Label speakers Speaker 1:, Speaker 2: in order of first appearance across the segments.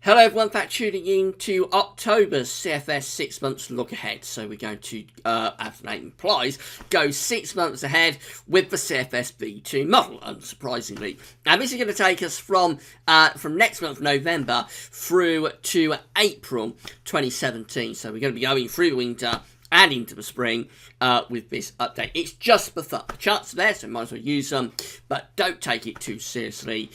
Speaker 1: Hello everyone, thanks for tuning in to October's CFS 6 months look ahead. So we're going to, as the name implies, go 6 months ahead with the CFS V2 model, unsurprisingly. Now this is going to take us from next month, November, through to April 2017. So we're going to be going through the winter and into the spring with this update. It's just for fun. The charts are there, so might as well use them, but don't take it too seriously.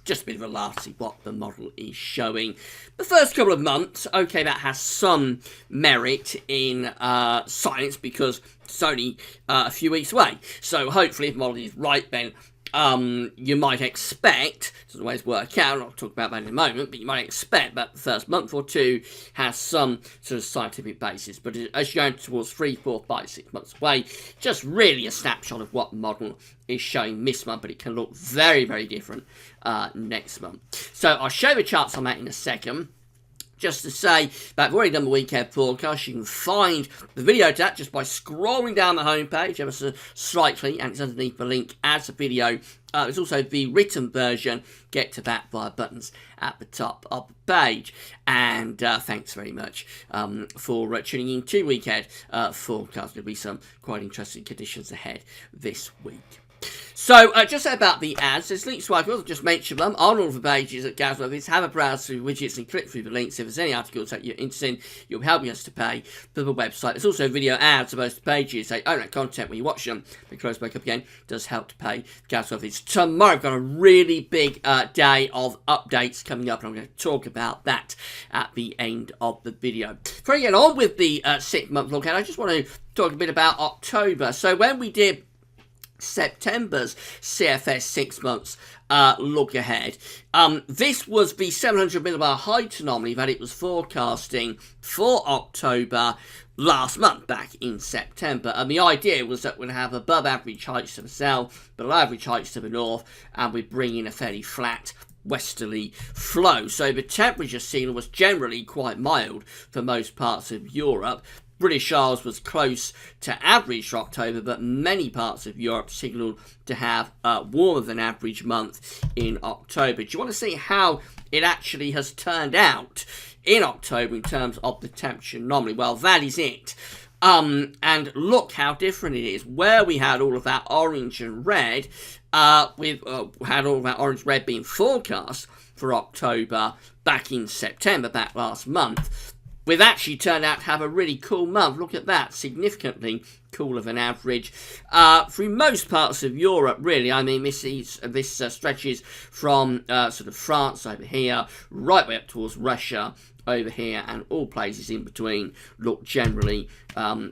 Speaker 1: Just a bit of a laugh to see what the model is showing. The first couple of months, okay, that has some merit in science because it's only a few weeks away. So hopefully if the model is right, then you might expect, it doesn't always work out, I'll talk about that in a moment, but you might expect that the first month or two has some sort of scientific basis. But as you're going towards 3, 4, 5, 6 months away, just really a snapshot of what the model is showing this month, but it can look very, very different next month. So I'll show the charts on that in a second. Just to say that I've already done the weekend forecast. You can find the video to that just by scrolling down the homepage ever so slightly, and it's underneath the link as a video. There's also the written version. Get to that via buttons at the top of the page. And thanks very much for tuning in to Weekend Forecast. There'll be some quite interesting conditions ahead this week. So, just about the ads, there's links to articles, I'll just mention them on all of the pages at Gasworthy's. Have a browse through widgets and click through the links. If there's any articles that you're interested in, you'll be helping us to pay for the website. There's also video ads on most pages. They own that content when you watch them. They close back up again. Does help to pay Gasworthy's. Tomorrow, I've got a really big day of updates coming up, and I'm going to talk about that at the end of the video. Before I get on with the 6 month look ahead, I just want to talk a bit about October. So, when we did September's CFS 6 months look ahead. This was the 700 millibar height anomaly that it was forecasting for October last month, back in September. And the idea was that we'd have above average heights to the south, below average heights to the north, and we'd bring in a fairly flat westerly flow. So the temperature seen was generally quite mild for most parts of Europe. British Isles was close to average for October, but many parts of Europe signalled to have a warmer than average month in October. Do you want to see how it actually has turned out in October in terms of the temperature anomaly? Well, that is it. And look how different it is. Where we had all of that orange and red, we've had all of that orange red being forecast for October back in September, back last month. We've actually turned out to have a really cool month. Look at that, significantly cooler than average through most parts of Europe, really. I mean, this stretches from sort of France over here, right way up towards Russia over here, and all places in between look generally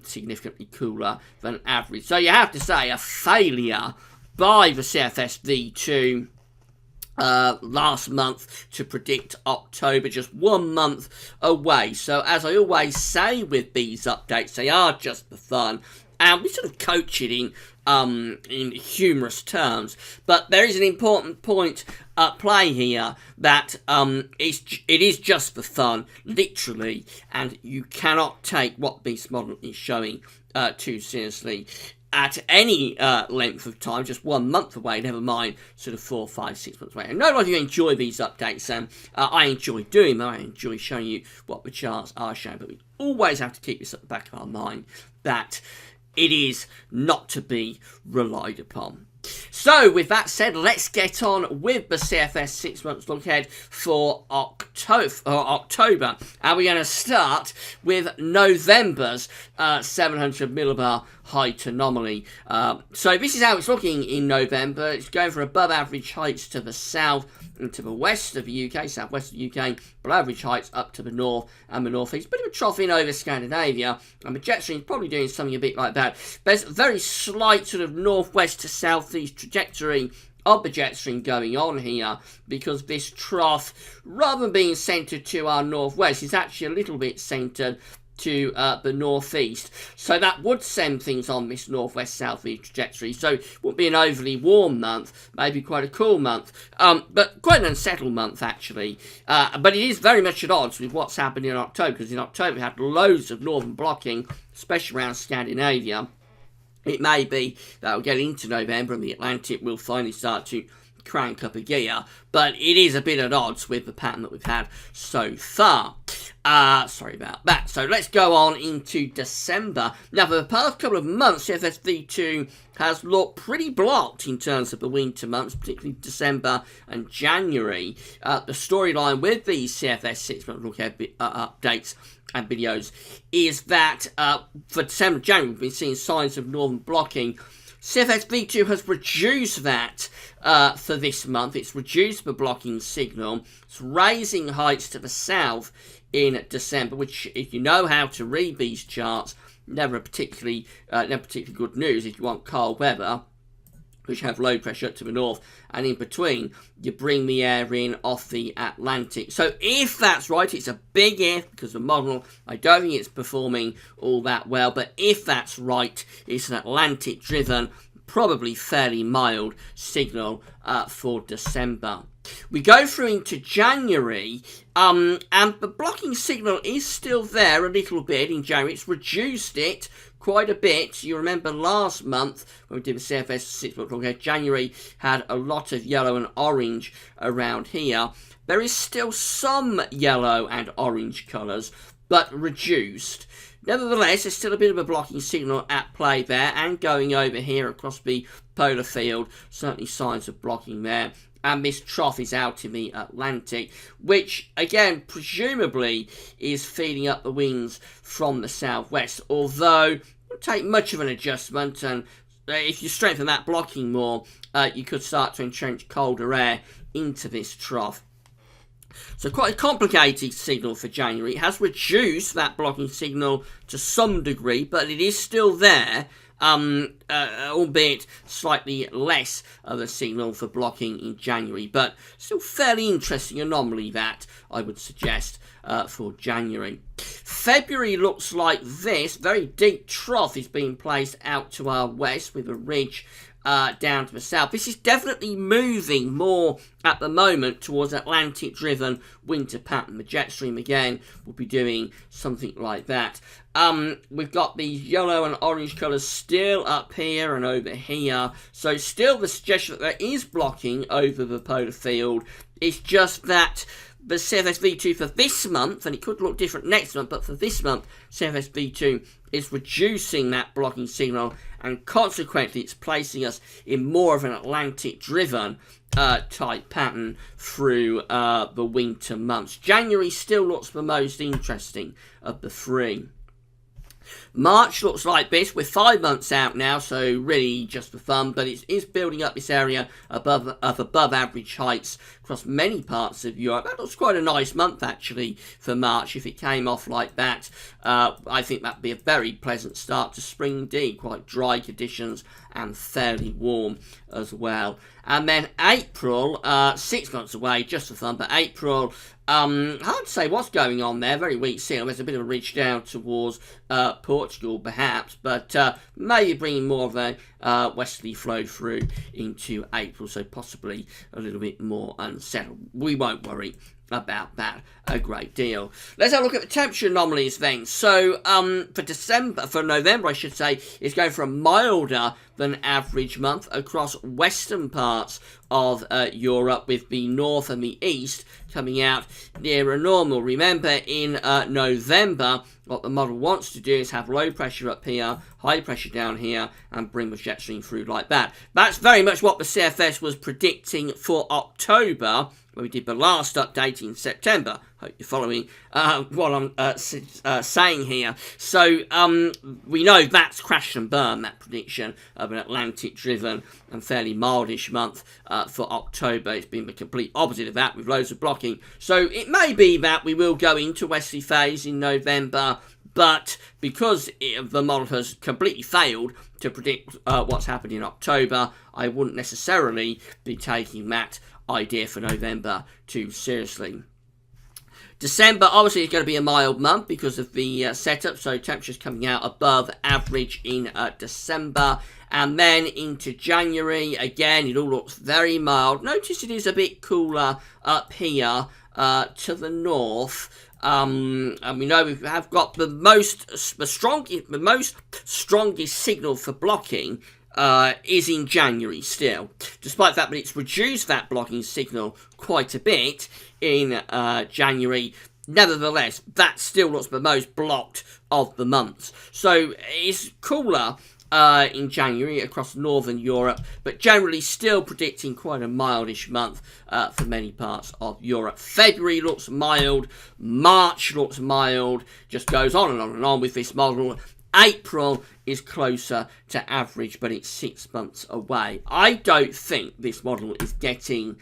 Speaker 1: significantly cooler than average. So you have to say a failure by the CFS V2 last month to predict October, just 1 month away. So as I always say with these updates, they are just for fun, and we sort of coach it in humorous terms. But there is an important point at play here that it is just for fun, literally, and you cannot take what this model is showing too seriously at any length of time, just 1 month away, never mind sort of 4, 5, 6 months away. And no wonder you enjoy these updates, and I enjoy doing them. I enjoy showing you what the charts are showing, but we always have to keep this at the back of our mind that it is not to be relied upon. So, with that said, let's get on with the CFS 6 months look ahead for October. And we're going to start with November's 700 millibar height anomaly. So this is how it's looking in November. It's going for above average heights to the south and to the west of the UK, southwest of the UK, below average heights up to the north and the northeast. Bit of a trough in over Scandinavia, and the jet stream is probably doing something a bit like that. There's a very slight sort of northwest to southeast trajectory of the jet stream going on here, because this trough, rather than being centred to our northwest, is actually a little bit centred to the northeast. So that would send things on this northwest-southeast trajectory. So it wouldn't be an overly warm month, maybe quite a cool month, but quite an unsettled month, actually. But it is very much at odds with what's happened in October, because in October we had loads of northern blocking, especially around Scandinavia. It may be that we'll get into November and the Atlantic will finally start to crank up a gear, but it is a bit at odds with the pattern that we've had so far. Sorry about that. So let's go on into December. Now, for the past couple of months, CFS V2 has looked pretty blocked in terms of the winter months, particularly December and January. The storyline with these CFS 6-month look ahead updates and videos is that for December and January, we've been seeing signs of northern blocking. CFS V2 has reduced that for this month. It's reduced the blocking signal. It's raising heights to the south in December, which, if you know how to read these charts, never particularly good news if you want cold weather, which have low pressure up to the north, and in between you bring the air in off the Atlantic. So if that's right, it's a big if, because the model, I don't think it's performing all that well, but if that's right, it's an Atlantic driven, probably fairly mild signal for December. We go through into January, and the blocking signal is still there a little bit in January. It's reduced it quite a bit. You remember last month when we did the CFS 6-month look ahead, January had a lot of yellow and orange around here. There is still some yellow and orange colours, but reduced. Nevertheless, there's still a bit of a blocking signal at play there, and going over here across the polar field, certainly signs of blocking there. And this trough is out in the Atlantic, which, again, presumably is feeding up the winds from the southwest, although it won't take much of an adjustment, and if you strengthen that blocking more, you could start to entrench colder air into this trough. So quite a complicated signal for January. It has reduced that blocking signal to some degree, but it is still there, albeit slightly less of a signal for blocking in January, but still fairly interesting anomaly that, I would suggest, for January. February looks like this. Very deep trough is being placed out to our west with a ridge down to the south. This is definitely moving more at the moment towards Atlantic-driven winter pattern. The jet stream, again, will be doing something like that. We've got these yellow and orange colours still up here and over here. So still the suggestion that there is blocking over the polar field. It's just that the CFS V2 for this month, and it could look different next month, but for this month, CFS V2 is reducing that blocking signal, and consequently it's placing us in more of an Atlantic-driven type pattern through the winter months. January still looks the most interesting of the three. March looks like this. We're 5 months out now, so really just for fun, but it is building up this area above average heights across many parts of Europe. That looks quite a nice month, actually, for March. If it came off like that, I think that'd be a very pleasant start to spring indeed. Quite dry conditions and fairly warm as well. And then April, 6 months away, just for fun, but April, hard to say what's going on there. Very weak signal. There's a bit of a reach down towards Portugal, perhaps, but maybe bringing more of a westerly flow through into April, so possibly a little bit more unsettled. We won't worry about that a great deal. Let's have a look at the temperature anomalies then. So for November, I should say, it's going for a milder than average month across western parts of Europe, with the north and the east coming out nearer normal. Remember, in November, what the model wants to do is have low pressure up here, high pressure down here, and bring the jet stream through like that. That's very much what the CFS was predicting for October, when we did the last update in September. Hope you're following what I'm saying here. So we know that's crash and burn, that prediction of an Atlantic-driven and fairly mildish month for October. It's been the complete opposite of that, with loads of blocking. So it may be that we will go into westerly phase in November, but because the model has completely failed to predict what's happened in October, I wouldn't necessarily be taking that idea for November too seriously. December, obviously, is going to be a mild month because of the setup, so temperatures coming out above average in December. And then into January, again, it all looks very mild. Notice it is a bit cooler up here to the north. And we know we have got the strongest signal for blocking is in January still, despite the fact that it's reduced that blocking signal quite a bit in January. Nevertheless, that still looks the most blocked of the months. So it's cooler in January across Northern Europe, but generally still predicting quite a mildish month for many parts of Europe. February looks mild, March looks mild, just goes on and on and on with this model. April is closer to average, but it's 6 months away. I don't think this model is getting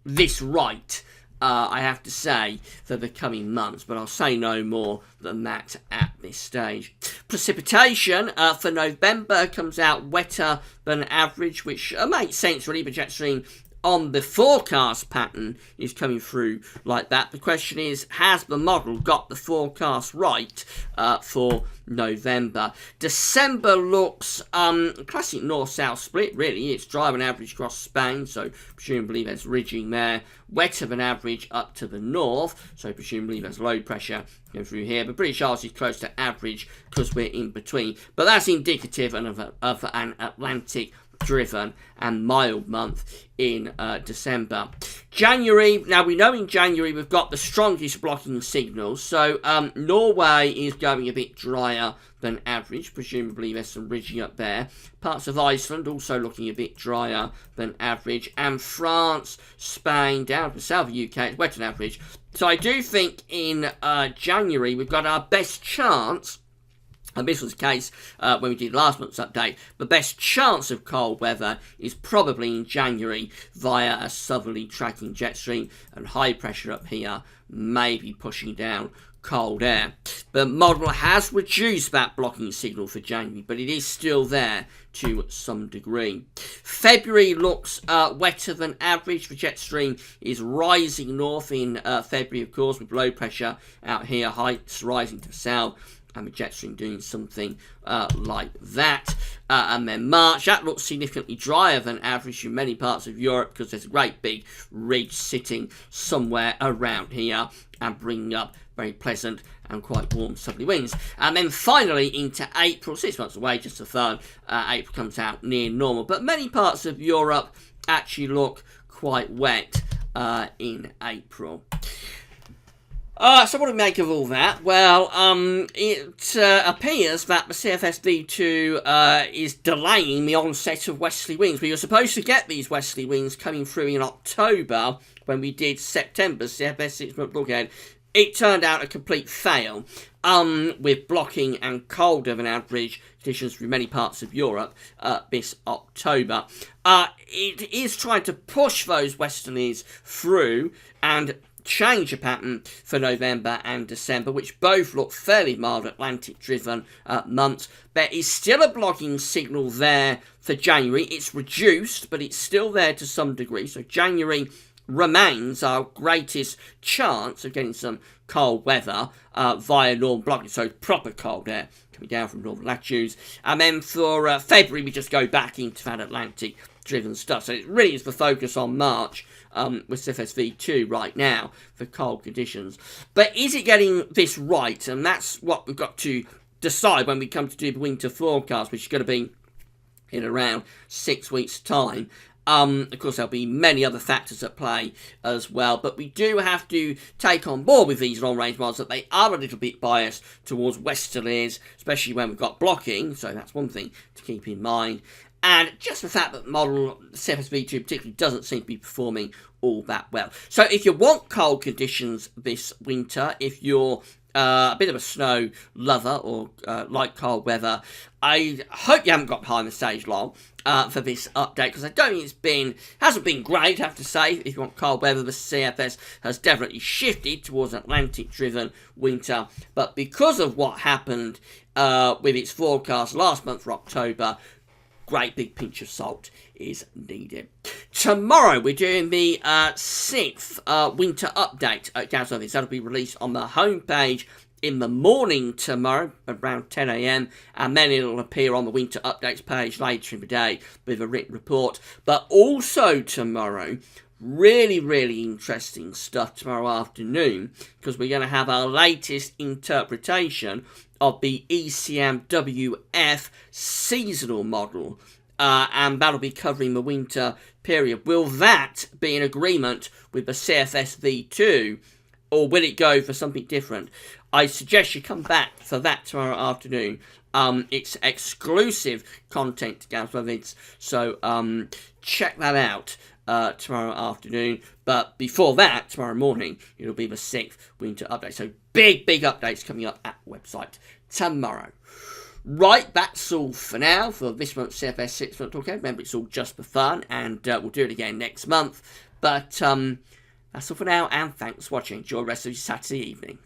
Speaker 1: this right, I have to say, for the coming months, but I'll say no more than that at this stage. Precipitation for November comes out wetter than average, which makes sense really, but Jetstream on the forecast pattern is coming through like that. The question is, has the model got the forecast right for November? December looks classic north-south split, really. It's dry than average across Spain, so presumably there's ridging there. Wetter than average up to the north, so presumably there's low pressure going through here. But British Isles is close to average because we're in between. But that's indicative of an Atlantic driven and mild month in December. January, now we know in January we've got the strongest blocking signals, so Norway is going a bit drier than average, presumably there's some ridging up there. Parts of Iceland also looking a bit drier than average, and France, Spain, down to the south of the UK, it's wetter than average. So I do think in January we've got our best chance, and this was the case when we did last month's update, the best chance of cold weather is probably in January via a southerly tracking jet stream, and high pressure up here may be pushing down cold air. The model has reduced that blocking signal for January, but it is still there to some degree. February looks wetter than average. The jet stream is rising north in February, of course, with low pressure out here, heights rising to the south, and the jet stream doing something like that. And then March, that looks significantly drier than average in many parts of Europe because there's a great big ridge sitting somewhere around here and bringing up very pleasant and quite warm southerly winds. And then finally into April, 6 months away, just for fun, April comes out near normal. But many parts of Europe actually look quite wet in April. So what do we make of all that? Well, it appears that the CFS V2 is delaying the onset of westerly winds. We were supposed to get these westerly winds coming through in October when we did September's CFS 6-month look ahead. It turned out a complete fail, with blocking and colder than average conditions through many parts of Europe this October. It is trying to push those westerlies through and change a pattern for November and December, which both look fairly mild Atlantic-driven months. There is still a blocking signal there for January. It's reduced, but it's still there to some degree. So January remains our greatest chance of getting some cold weather via northern blocking, so proper cold air coming down from northern latitudes. And then for February, we just go back into that Atlantic-driven stuff. So it really is the focus on March with CFS V2 right now for cold conditions. But is it getting this right? And that's what we've got to decide when we come to do the winter forecast, which is going to be in around 6 weeks' time. Of course, there'll be many other factors at play as well, but we do have to take on board with these long-range models that they are a little bit biased towards westerlies, especially when we've got blocking, so that's one thing to keep in mind. And just the fact that the model CFS V2 particularly doesn't seem to be performing all that well. So if you want cold conditions this winter, if you're a bit of a snow lover or like cold weather, I hope you haven't got behind the stage long for this update, because I don't think hasn't been great, I have to say. If you want cold weather, the CFS has definitely shifted towards an Atlantic-driven winter, but because of what happened with its forecast last month for October, great big pinch of salt is needed. Tomorrow we're doing the 6th winter update at Gas Office. That'll be released on the homepage in the morning tomorrow around 10 a.m. and then it'll appear on the winter updates page later in the day with a written report. But also tomorrow, really interesting stuff tomorrow afternoon, because we're going to have our latest interpretation of the ECMWF seasonal model and that'll be covering the winter period. Will that be in agreement with the CFS V2, or will it go for something different? I suggest you come back for that tomorrow afternoon. It's exclusive content to Gamma Events, so check that out tomorrow afternoon. But before that, tomorrow morning, it'll be the 6th winter update. So big updates coming up at the website tomorrow. Right, that's all for now for this month's CFS 6 month talk. Remember, it's all just for fun, and we'll do it again next month. But that's all for now, and thanks for watching. Enjoy the rest of your Saturday evening.